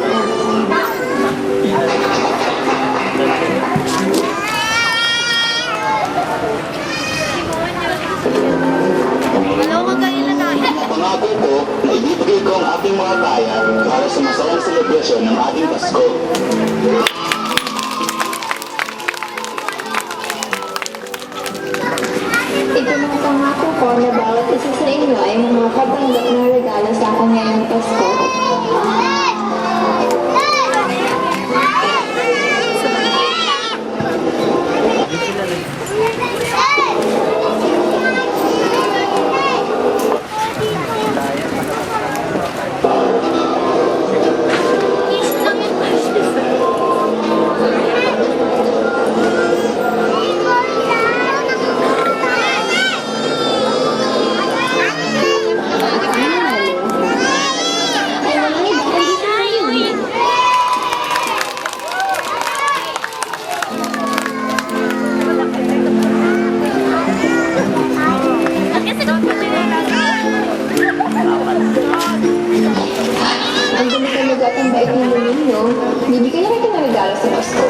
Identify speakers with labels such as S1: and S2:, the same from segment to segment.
S1: ka.
S2: Pangako ko na ibibigay ko ang aking mga kaya para sa masayang selebrasyon ng ating Pasko.
S1: Ipinapangako ko na bawat isa sa inyo ay makakatanggap ng regalo sa akin ngayong Pasko. Ang ganda talaga at ang bait ng ninyo. Bibigyan na kita ng regalo sa Pasko.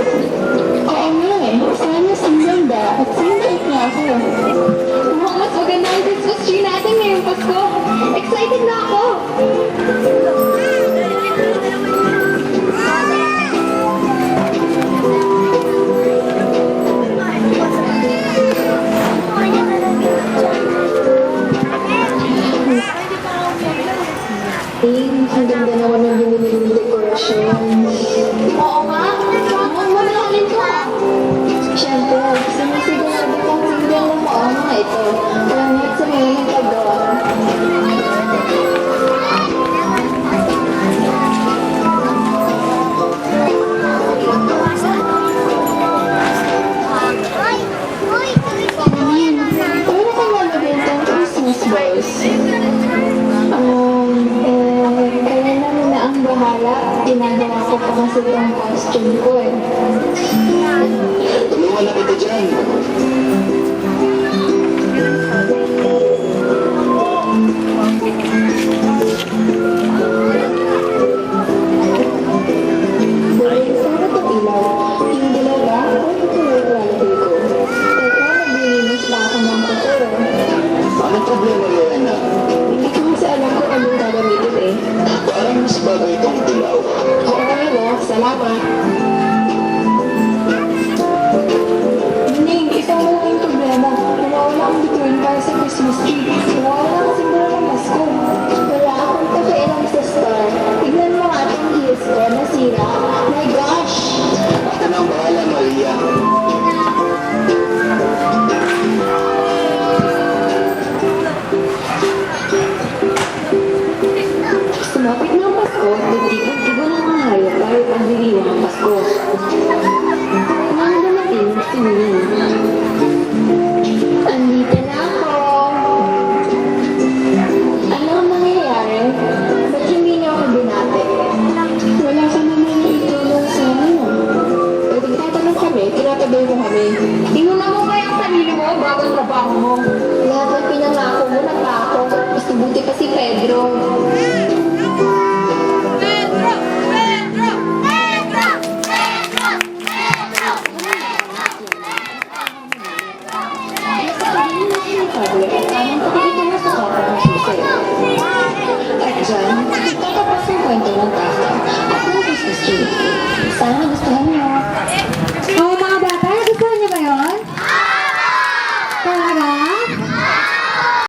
S1: Oo nga eh. Sana sumanda at sumabait niya ako. Mukhang mas maganda ang Christmas tree natin ngayong Pasko. Excited na ako! Ang ganda naman ng binili ng dekorasyon. Oo nga. Mukhang manahalin ko ah. Siyempre, sinisigurado kong single mo ang mga ito. Salamat sa mga nagpagawa. Paano ka nalagay itong Christmas balls? Kaya na muna ang bahala. Ginagawa ko pa kasi itong costume ko eh.
S2: Tulungan na kita dyan.
S1: Dahil sana itong ilaw. Yung dilaw ba? O yung kulay reality ko? Teka, naglilinis pa ako ng kuturo.
S2: Anong problema mo, anak?
S1: Hindi ko kasi alam kung anong gagamitin eh.
S2: Parang mas bagay itong dilaw.
S1: Okay, no? Salamat. Ning, isang malaking problema. Nawawala ang bituin para sa Christmas tree. Nawawala ang simbolo ng Pasko.